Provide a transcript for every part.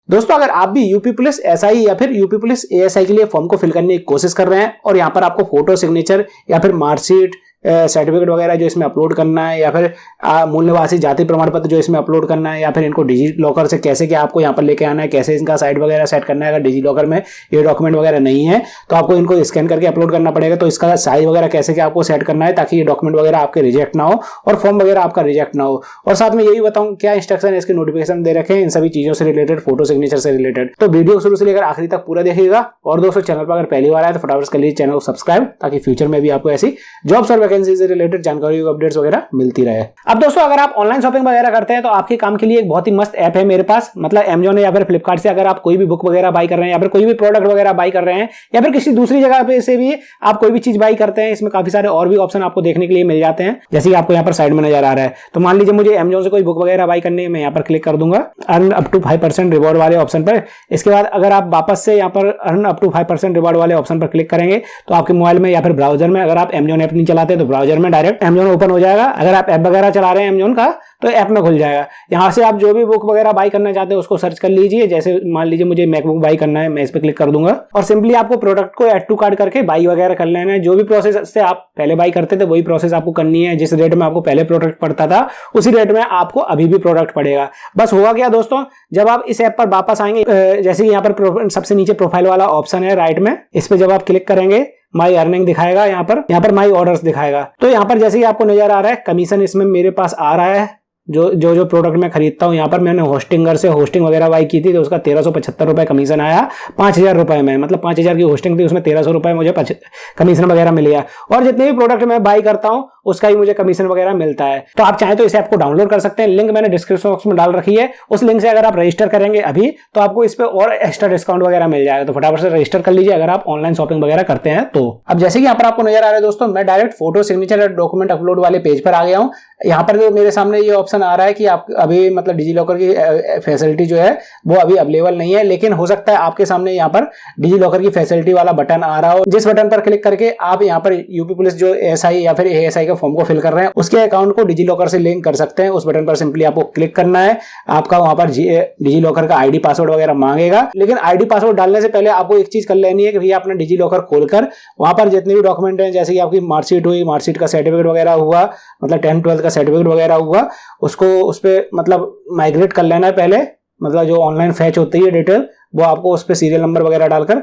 दोस्तों अगर आप भी यूपी पुलिस एसआई या फिर यूपी पुलिस एएसआई के लिए फॉर्म को फिल करने की कोशिश कर रहे हैं और यहाँ पर आपको फोटो, सिग्नेचर या फिर मार्कशीट, सर्टिफिकेट वगैरह जो इसमें अपलोड करना है, या फिर मूल निवासी जाति प्रमाण पत्र जो इसमें अपलोड करना है, या फिर इनको डिजी लॉकर से कैसे क्या आपको यहाँ पर लेके आना है, कैसे इनका साइट वगैरह सेट करना है। अगर डिजी लॉकर में ये डॉक्यूमेंट वगैरह नहीं है तो आपको इनको स्कैन करके अपलोड करना पड़ेगा। तो इसका साइज वगैरह कैसे क्या आपको सेट करना है ताकि ये डॉक्यूमेंट वगैरह आपके रिजेक्ट ना हो और फॉर्म वगैरह आपका रिजेक्ट ना हो। और साथ में यही बताऊँ क्या इंस्ट्रक्शन है, इसके नोटिफिकेशन दे रखे हैं इन सभी चीजों से रिलेटेड, फोटो सिग्नेचर से रिलेटेड। तो वीडियो शुरू से लेकर आखिरी तक पूरा देखिएगा। और दोस्तों चैनल पर अगर पहली बार आए तो फटाफट कर लीजिए चैनल को सब्सक्राइब, ताकि फ्यूचर में भी आपको ऐसी जॉब्स और वैकेंसी से रिलेटेड जानकारी अपडेट्स वगैरह मिलती रहे। अब दोस्तों अगर आप ऑनलाइन शॉपिंग वगैरह करते हैं तो आपके काम के लिए एक बहुत ही मस्त ऐप है मेरे पास, मतलब Amazon या फिर फ्लिपकार्ट से अगर आप कोई भी बुक वगैरह बाई कर रहे हैं या फिर कोई भी प्रोडक्ट वगैरह बाई कर रहे हैं या फिर किसी दूसरी जगह पे से भी आप कोई भी चीज बाई करते हैं, इसमें काफी सारे और भी ऑप्शन आपको देखने के लिए मिल जाते हैं। जैसे कि आपको यहाँ पर साइड में नजर आ रहा है। तो मान लीजिए मुझे Amazon से कोई बुक वगैरह बाई करनी है, मैं यहाँ पर क्लिक कर दूंगा अर्न अप टू 5% रिवॉर्ड वाले ऑप्शन पर। इसके बाद अगर आप वापस से यहाँ पर अर्न अप टू 5% रिवॉर्ड वाले ऑप्शन पर क्लिक करेंगे तो आपके मोबाइल में या फिर ब्राउजर में, अगर आप Amazon ऐप नहीं चलाते तो ब्राउजर में डायरेक्ट Amazon ओपन हो जाएगा। अगर आप ऐप वगैरह चला रहे हैं Amazon का तो ऐप में खुल जाएगा। यहाँ से आप जो भी बुक वगैरह बाई करना चाहते हैं उसको सर्च कर लीजिए। जैसे मान लीजिए मुझे मैकबुक बाई करना है, मैं इस पर क्लिक कर दूंगा और सिंपली आपको प्रोडक्ट को ऐड टू कार्ट करके बाई वगैरह कर लेना है। जो भी प्रोसेस से आप पहले बाई करते थे वही प्रोसेस आपको करनी है। जिस रेट में आपको पहले प्रोडक्ट पड़ता था उसी रेट में आपको अभी भी प्रोडक्ट पड़ेगा। बस हुआ क्या दोस्तों, जब आप इस ऐप पर वापस आएंगे, जैसे कि यहाँ पर सबसे नीचे प्रोफाइल वाला ऑप्शन है राइट में, इस पे जब आप क्लिक करेंगे माई अर्निंग दिखाएगा, यहाँ पर माई ऑर्डर्स दिखाएगा। तो यहाँ पर जैसे कि आपको नजर आ रहा है कमीशन इसमें मेरे पास आ रहा है। जो प्रोडक्ट मैं खरीदता हूँ, यहाँ पर मैंने होस्टिंगर से होस्टिंग वगैरह बाई की थी तो उसका 1375 रुपए कमीशन आया 5000 रुपए में, मतलब 5000 की होस्टिंग थी, उसमें 1300 रुपए मुझे कमीशन वगैरह मिल गया। और जितने भी प्रोडक्ट मैं बाई करता हूँ उसका ही मुझे कमीशन वगैरह मिलता है। तो आप चाहें तो इस ऐप को डाउनलोड कर सकते हैं, लिंक मैंने डिस्क्रिप्शन बॉक्स में डाल रखी है। उस लिंक से अगर आप रजिस्टर करेंगे अभी तो आपको इस पे और एक्स्ट्रा डिस्काउंट वगैरह मिल जाएगा। तो फटाफट से रजिस्टर कर लीजिए अगर आप ऑनलाइन शॉपिंग वगैरह करते हैं तो। अब जैसे कि यहाँ पर आपको नजर आ रहा है दोस्तों, मैं डायरेक्ट फोटो, सिग्नेचर और डॉक्यूमेंट अपलोड वाले पेज पर आ गया हूँ। यहाँ पर जो मेरे सामने ये ऑप्शन आ रहा है कि आप अभी मतलब डिजी लॉकर की फैसिलिटी जो है वो अभी अवेलेबल नहीं है, लेकिन हो सकता है आपके सामने यहाँ पर डिजी लॉकर की फैसिलिटी वाला बटन आ रहा हो, जिस बटन पर क्लिक करके आप यहाँ पर यूपी पुलिस जो एएसआई या फिर एएसआई का फॉर्म को फिल कर रहे हैं उसके अकाउंट को डिजी लॉकर से लिंक कर सकते हैं। उस बटन पर सिंपली आपको क्लिक करना है। आपका वहां पर डिजी लॉकर का आईडी पासवर्ड वगैरह मांगेगा, लेकिन आईडी पासवर्ड डालने से पहले आपको एक चीज कर लेनी है कि भैया अपना डिजी लॉकर खोलकर वहां पर जितने भी डॉक्यूमेंट हैं, जैसे कि आपकी मार्कशीट हुई, मार्कशीट का सर्टिफिकेट वगैरह हुआ, मतलब 10th 12th का सर्टिफिकेट वगैरह हुआ, उसको उस पर मतलब माइग्रेट कर लेना है पहले। मतलब जो ऑनलाइन फैच होती है डिटेल वो आपको उस पे सीरियल नंबर वगैरह डालकर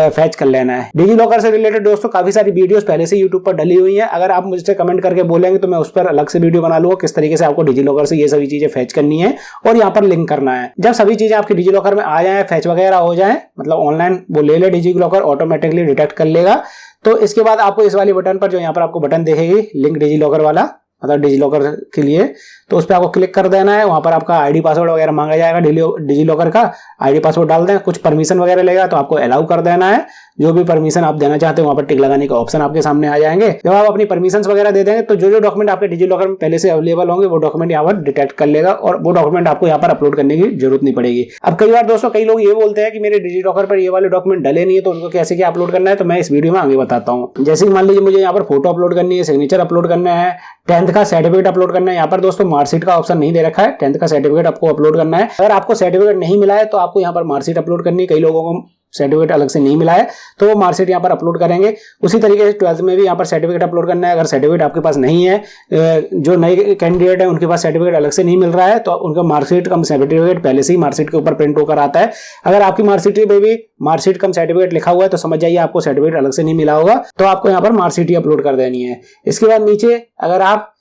फैच कर लेना है। डिजी लॉकर से रिलेटेड दोस्तों काफी सारी वीडियोस पहले से यूट्यूब पर डली हुई हैं। अगर आप मुझसे कमेंट करके बोलेंगे तो मैं उस पर अलग से वीडियो बना लूंगा किस तरीके से आपको डिजी लॉकर से ये सभी चीजें फैच करनी है और यहाँ पर लिंक करना है। जब सभी चीजें आपकी डिजी लॉकर में आ जाए, फैच वगैरह हो जाए, मतलब ऑनलाइन वो ले ले डिजी लॉकर ऑटोमेटिकली डिटेक्ट कर लेगा। तो इसके बाद आपको इस वाली बटन पर जो यहाँ पर आपको बटन देखेगी लिंक डिजी लॉकर वाला, मतलब डिजी लॉकर के लिए, तो उस पर आपको क्लिक कर देना है। वहां पर आपका आईडी पासवर्ड वगैरह मांगा जाएगा, डिजी लॉकर का आईडी पासवर्ड डाल दें, कुछ परमिशन वगैरह लेगा तो आपको अलाउ कर देना है। जो भी परमिशन आप देना चाहते हैं वहां पर टिक लगाने का ऑप्शन आपके सामने आ जाएंगे। जब आप अपनी परमिशंस वगैरह दे देंगे तो जो डॉक्यूमेंट आपके डिजी लॉकर में पहले से अवेलेबल होंगे वो डॉक्यूमेंट यहाँ पर डिटेक्ट कर लेगा और वो डॉक्यूमेंट आपको यहाँ पर अपलोड करने की जरूरत नहीं पड़ेगी। अब कई बार दोस्तों कई लोग ये बोलते हैं कि मेरे डिजी लॉकर पर ये वाले डॉक्यूमेंट डले नहीं है तो उनको कैसे क्या अपलोड करना है, तो मैं इस वीडियो में आगे बताता हूँ। जैसे कि मान लीजिए मुझे यहाँ पर फोटो अपलोड करनी है, सिग्नेचर अपलोड करना है, 10th का सर्टिफिकेट अपलोड करना है। यहाँ पर दोस्तों मार्कशीट का ऑप्शन नहीं दे रखा है, 10th का सर्टिफिकेट आपको अपलोड करना है। अगर आपको सर्टिफिकेट नहीं मिला है तो आपको यहाँ पर मार्कशीट अपलोड करनी है। कई लोगों को सर्टिफिकेट अलग से नहीं मिला है तो वो मार्कशीट यहाँ पर अपलोड करेंगे। उसी तरीके से 12th में भी यहाँ पर सर्टिफिकेट अपलोड करना है। अगर सर्टिफिकेट आपके पास नहीं है, जो नए कैंडिडेट है उनके पास सर्टिफिकेट अलग से नहीं मिल रहा है तो उनका मार्कशीट कम सर्टिफिकेट पहले से ही मार्कशीट के ऊपर प्रिंट होकर आता है। अगर आपकी मार्कशीट पे भी मार्कशीट कम सर्टिफिकेट लिखा हुआ है तो समझ जाइए आपको सर्टिफिकेट अलग से नहीं मिला होगा, तो आपको यहाँ पर मार्कशीट ही अपलोड कर देनी है। इसके बाद नीचे अगर आप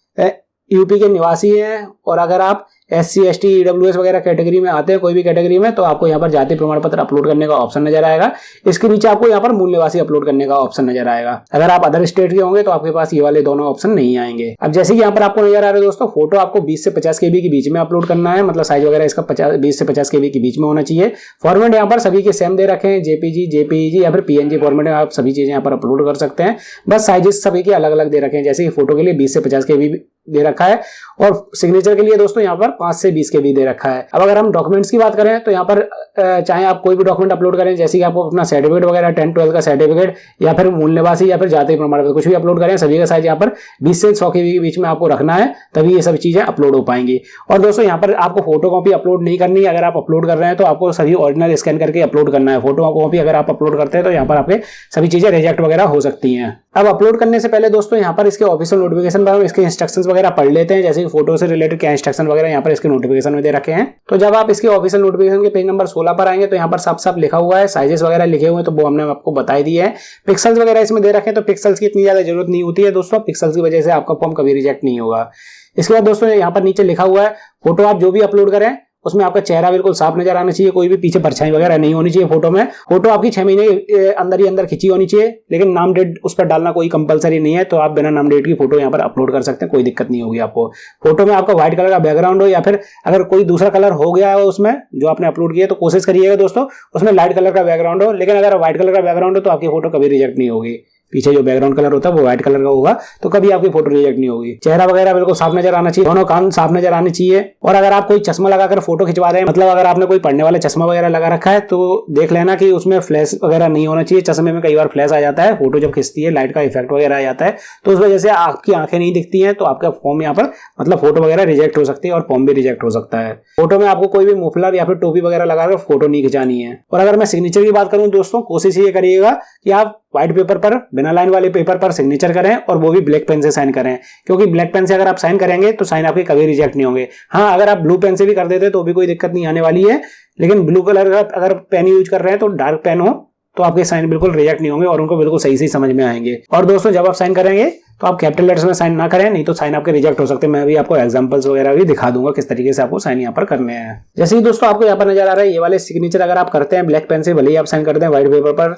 यूपी के निवासी हैं और अगर आप SC ST EWS वगैरह कैटेगरी में आते हैं, कोई भी कैटेगरी में, तो आपको यहाँ पर जाति प्रमाण पत्र अपलोड करने का ऑप्शन नजर आएगा। इसके नीचे आपको यहाँ पर मूल निवासी अपलोड करने का ऑप्शन नजर आएगा। अगर आप अदर स्टेट के होंगे तो आपके पास ये वाले दोनों ऑप्शन नहीं आएंगे। अब जैसे कि यहाँ पर आपको नजर आ रहा है दोस्तों, फोटो आपको 20 से 50 KB के बीच में अपलोड करना है, मतलब साइज वगैरह इसका 20 से 50 KB के बीच में होना चाहिए। फॉर्मेट यहाँ पर सभी के सेम दे रखे हैं, JPG, JPEG या फिर PNG फॉर्मेट में आप सभी चीजें यहाँ पर अपलोड कर सकते हैं। बस साइजेस सभी के अलग अलग दे रखे हैं। जैसे कि फोटो के लिए 20 से 50 KB दे रखा है और सिग्नेचर के लिए दोस्तों यहाँ पर 5 से 20 KB दे रखा है। अब अगर हम डॉक्यूमेंट्स की बात करें तो यहाँ पर चाहे आप कोई भी डॉक्यूमेंट अपलोड करें, जैसे कि आपको अपना सर्टिफिकेट वगैरह 10-12 का सर्टिफिकेट या फिर मूल निवासी या फिर जाति प्रमाण पत्र कुछ भी अपलोड करें, सभी का साइज यहाँ पर 20 से 100 KB के बीच में आपको रखना है, तभी ये सब चीजें अपलोड हो पाएंगी। और दोस्तों यहाँ पर आपको फोटो कॉपी अपलोड नहीं करनी है। अगर आप अपलोड कर रहे हैं तो आपको सभी ओरिजिनल स्कैन करके अपलोड करना है। फोटो कॉपी अगर आप अपलोड करते हैं तो यहाँ पर आपके सभी चीजें रिजेक्ट वगैरह हो सकती हैं। अब अपलोड करने से पहले दोस्तों यहाँ पर इसके ऑफिशियल नोटिफिकेशन पर हम इसके इंस्ट्रक्शंस वगैरह पढ़ लेते हैं, जैसे कि फोटो से रिलेटेड क्या इंस्ट्रक्शन वगैरह यहाँ पर इसके नोटिफिकेशन में दे रखे हैं। तो जब आप इसके ऑफिशियल नोटिफिकेशन के पेज नंबर 16 पर आएंगे तो यहाँ पर साफ साफ लिखा हुआ है, साइजेस वगैरह लिखे हुए हैं, तो वो हमने आपको बता ही दिया है। पिक्सल्स वगैरह इसमें दे रखे हैं, तो पिक्सल्स की इतनी ज्यादा जरूरत नहीं होती है दोस्तों, पिक्सल्स की वजह से आपका फॉर्म कभी रिजेक्ट नहीं होगा। इसके बाद दोस्तों यहाँ पर नीचे लिखा हुआ है, फोटो आप जो भी अपलोड करें उसमें आपका चेहरा बिल्कुल साफ नजर आना चाहिए, कोई भी पीछे परछाई वगैरह नहीं होनी चाहिए फोटो में। फोटो आपकी 6 महीने अंदर ही अंदर खींची होनी चाहिए, लेकिन नाम डेट उस पर डालना कोई कंपलसरी नहीं है, तो आप बिना नाम डेट की फोटो यहाँ पर अपलोड कर सकते हैं, कोई दिक्कत नहीं होगी आपको। फोटो में आपका व्हाइट कलर का बैकग्राउंड हो या फिर अगर कोई दूसरा कलर हो गया है उसमें जो आपने अपलोड किया, तो कोशिश करिएगा दोस्तों उसमें लाइट कलर का बैकग्राउंड हो, लेकिन अगर व्हाइट कलर का बैकग्राउंड हो तो आपकी फोटो कभी रिजेक्ट नहीं होगी। पीछे जो बैकग्राउंड कलर होता है वो व्हाइट कलर का होगा, तो कभी आपकी फोटो रिजेक्ट नहीं होगी। चेहरा वगैरह बिल्कुल साफ नजर आना चाहिए, दोनों कान साफ नजर आने चाहिए। और अगर आप कोई चश्मा लगाकर फोटो खिंचवा रहे हैं, मतलब अगर आपने कोई पढ़ने वाला चश्मा वगैरह लगा रखा है, तो देख लेना कि उसमें फ्लैश वगैरह नहीं होना चाहिए। चश्मे में कई बार फ्लैश आ जाता है, फोटो जब खिंचती है लाइट का इफेक्ट वगैरह आ जाता है, तो उस वजह से आपकी आंखें नहीं दिखती हैं, तो आपका फॉर्म यहाँ पर मतलब फोटो वगैरह रिजेक्ट हो सकती है और फॉर्म भी रिजेक्ट हो सकता है। फोटो में आपको कोई भी मुफलर या फिर टोपी वगैरह लगाकर फोटो नहीं खिंचानी है। और अगर मैं सिग्नेचर की बात करूं दोस्तों, कोशिश ये करिएगा कि आप व्हाइट पेपर पर, बिना लाइन वाले पेपर पर सिग्नेचर करें और वो भी ब्लैक पेन से साइन करें, क्योंकि ब्लैक पेन से अगर आप साइन करेंगे तो साइन आपके कभी रिजेक्ट नहीं होंगे। हाँ, अगर आप ब्लू पेन से भी कर देते तो भी कोई दिक्कत नहीं आने वाली है, लेकिन ब्लू कलर का अगर पेन यूज कर रहे हैं तो डार्क पेन हो तो आपके साइन बिल्कुल रिजेक्ट नहीं होंगे और उनको बिल्कुल सही से समझ में आएंगे। और दोस्तों जब आप साइन करेंगे तो आप कैपिटल लेटर्स में साइन ना करें, नहीं तो साइन आपके रिजेक्ट हो सकते हैं। मैं भी आपको एग्जांपल्स वगैरह भी दिखा दूंगा किस तरीके से आपको साइन यहाँ पर करने हैं। जैसे ही दोस्तों आपको यहाँ पर नजर आ रहा है, ये वाले सिग्नेचर अगर आप करते हैं ब्लैक पेन से, भले ही आप साइन करते हैं व्हाइट पेपर पर,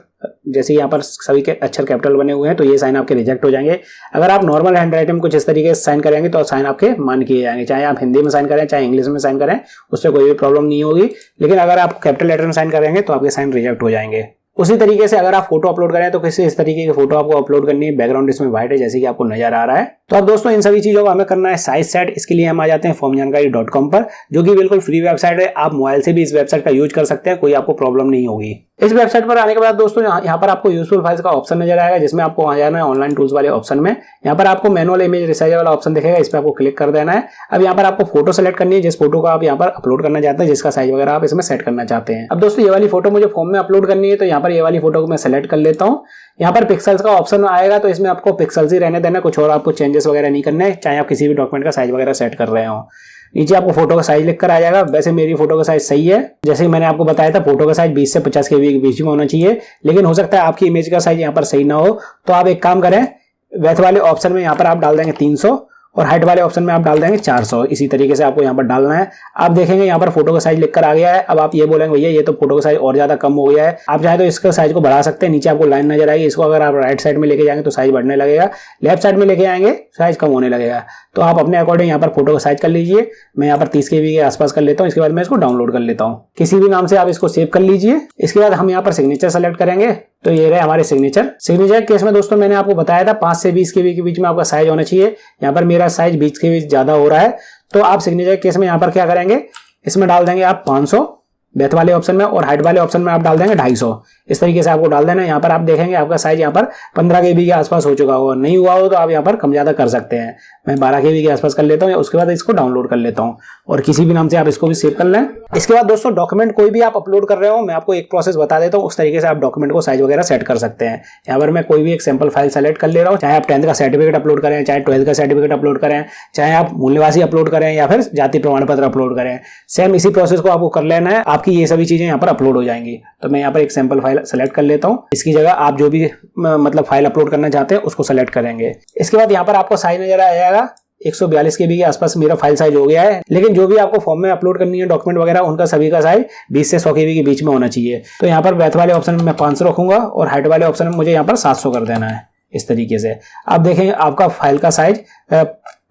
जैसे यहाँ पर सभी के अक्षर कैपिटल बने हुए हैं, तो ये साइन आपके रिजेक्ट हो जाएंगे। अगर आप नॉर्मल हैंड राइटिंग कुछ इस तरीके से साइन करेंगे तो साइन आपके मान किए जाएंगे, चाहे आप हिंदी में साइन करें चाहे इंग्लिश में साइन करें, उससे कोई भी प्रॉब्लम नहीं होगी। लेकिन अगर आप कैपिटल लेटर में साइन करेंगे तो आपके साइन रिजेक्ट हो जाएंगे। उसी तरीके से अगर आप फोटो अपलोड करें तो किसी इस तरीके की फोटो आपको अपलोड करनी है, बैकग्राउंड इसमें व्हाइट है जैसे कि आपको नजर आ रहा है। तो अब दोस्तों इन सभी चीजों को हमें करना है साइज सेट। इसके लिए हम आ जाते हैं formjankari.com पर, जो कि बिल्कुल फ्री वेबसाइट है। आप मोबाइल से भी इस वेबसाइट का यूज कर सकते हैं, कोई आपको प्रॉब्लम नहीं होगी। इस वेबसाइट पर आने के बाद दोस्तों यहाँ पर आपको यूजफुल फाइल्स का ऑप्शन नजर आएगा, जिसमें आपको आ जाना है ऑनलाइन टूल्स वाले ऑप्शन में। यहाँ पर आपको मैनुअल इमेज रिसाइजर वाला ऑप्शन दिखेगा, इस पर आपको क्लिक कर देना है। अब यहाँ पर आपको फोटो सेलेक्ट करनी है, जिस फोटो को आप यहाँ पर अपलोड करना चाहते हैं, जिसका साइज वगैरह आप इसमें सेट करना चाहते हैं। अब दोस्तों ये वाली फोटो मुझे फॉर्म में अपलोड करनी है, तो यहाँ पर ये वाली फोटो को मैं सेलेक्ट कर लेता हूँ। यहाँ पर पिक्सल्स का ऑप्शन आएगा, तो इसमें आपको पिक्सल्स ही रहने देना, कुछ और आपको चेंजेस वगैरह नहीं करना है, चाहे आप किसी भी डॉक्यूमेंट का साइज वगैरह सेट कर रहे हो। नीचे आपको फोटो का साइज लिखकर आ जाएगा। वैसे मेरी फोटो का साइज सही है, जैसे मैंने आपको बताया था फोटो का साइज 20 से 50 KB के बीच में होना चाहिए, लेकिन हो सकता है आपकी इमेज का साइज यहाँ पर सही ना हो। तो आप एक काम करें, विड्थ वाले ऑप्शन में यहाँ पर आप डाल देंगे 300 और हाइट वाले ऑप्शन में आप डाल देंगे 400। इसी तरीके से आपको यहाँ पर डालना है। आप देखेंगे यहाँ पर फोटो का साइज लिखकर आ गया है। अब आप ये बोलेंगे भैया ये तो फोटो का साइज और ज्यादा कम हो गया है, आप चाहे तो इसका साइज को बढ़ा सकते हैं। नीचे आपको लाइन नजर आएगी, इसको अगर आप राइट साइड में लेके जाएंगे तो साइज बढ़ने लगेगा, लेफ्ट साइड में लेके आएंगे साइज कम होने लगेगा। तो आप अपने अकॉर्डिंग यहाँ पर फोटो का साइज कर लीजिए। मैं यहाँ पर 30 KB के आसपास कर लेता हूँ। इसके बाद मैं इसको डाउनलोड कर लेता हूँ, किसी भी नाम से आप इसको सेव कर लीजिए। इसके बाद हम यहाँ पर सिग्नेचर सेलेक्ट करेंगे, तो ये रहे हमारे सिग्नेचर। सिग्नेचर केस में दोस्तों मैंने आपको बताया था 5 से 20 KB के बीच में आपका साइज होना चाहिए। यहाँ पर मेरा साइज 20 KB ज्यादा हो रहा है, तो आप सिग्नेचर केस में यहाँ पर क्या करेंगे, इसमें डाल देंगे आप 500 बेथ वाले ऑप्शन में, और हाइट वाले ऑप्शन में आप डाल देंगे 250। इस तरीके से आपको डाल देना है। यहाँ पर आप देखेंगे आपका साइज यहाँ पर 15 KB के आसपास हो चुका होगा, नहीं हुआ हो तो आप यहाँ पर कम ज्यादा कर सकते हैं। मैं 12 KB के आसपास कर लेता हूँ, उसके बाद इसको डाउनलोड कर लेता हूँ और किसी भी नाम से आप इसको भी सेव कर लें। इसके बाद दोस्तों डॉक्यूमेंट कोई भी आप अपलोड कर रहे हो, मैं आपको एक प्रोसेस बता देता हूँ, उस तरीके से आप डॉक्यूमेंट को साइज वगैरह सेट कर सकते हैं। यहाँ पर मैं कोई भी एक सैंपल फाइल सेलेक्ट कर ले रहा हूँ, चाहे आप 10th का सर्टिफिकेट अपलोड करें, चाहे 12th का सर्टिफिकेट अपलोड करें, चाहे आप मूल निवासी अपलोड करें या फिर जाति प्रमाण पत्र अपलोड करें, सेम इसी प्रोसेस को आपको कर लेना है। आपकी ये सभी चीजें यहाँ पर अपलोड हो जाएंगी। तो मैं यहाँ पर एक सैंपल फाइल सेलेक्ट कर लेता हूँ, इसकी जगह आप जो भी मतलब फाइल अपलोड करना चाहते हैं उसको सेलेक्ट करेंगे। इसके बाद यहाँ पर आपको साइज नजर आ जाएगा 142 KB के आसपास मेरा फाइल साइज हो गया है। लेकिन जो भी आपको फॉर्म में अपलोड करनी है डॉक्यूमेंट वगैरह, उनका सभी का साइज 20 से 100 KB के बीच में होना चाहिए। तो यहाँ पर बेथ वाले ऑप्शन में मैं 500 रखूंगा और हाइट वाले ऑप्शन में मुझे यहाँ पर 700 कर देना है। इस तरीके से आप देखेंगे आपका फाइल का साइज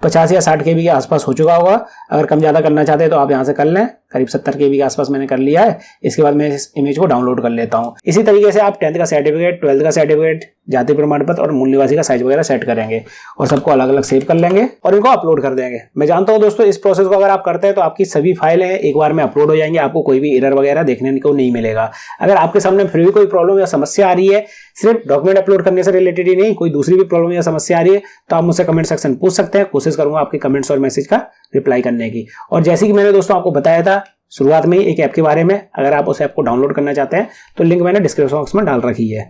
50 या 60 KB के आसपास हो चुका होगा। अगर कम ज्यादा करना चाहते हैं तो आप यहाँ से कर लें, करीब 70 KB के आसपास मैंने कर लिया है। इसके बाद मैं इस इमेज को डाउनलोड कर लेता हूँ। इसी तरीके से आप 10th का सर्टिफिकेट, 12th का सर्टिफिकेट, जाति प्रमाण पत्र और मूल निवासी का साइज वगैरह सेट करेंगे और सबको अलग अलग सेव कर लेंगे और इनको अपलोड कर देंगे। मैं जानता हूँ दोस्तों, इस प्रोसेस को अगर आप करते हैं तो आपकी सभी फाइलें एक बार में अपलोड हो जाएंगी, आपको कोई भी एरर वगैरह देखने को नहीं मिलेगा। अगर आपके सामने फिर भी कोई प्रॉब्लम या समस्या आ रही है, सिर्फ डॉक्यूमेंट अपलोड करने से रिलेटेड ही नहीं, कोई दूसरी भी प्रॉब्लम या समस्या आ रही है, तो आप मुझसे कमेंट सेक्शन पूछ सकते हैं। कोशिश करूंगा आपके कमेंट्स और मैसेज का रिप्लाई करने की। और जैसे कि मैंने दोस्तों आपको बताया था शुरुआत में ही एक ऐप के बारे में, अगर आप उस ऐप को डाउनलोड करना चाहते हैं तो लिंक मैंने डिस्क्रिप्शन बॉक्स में डाल रखी है।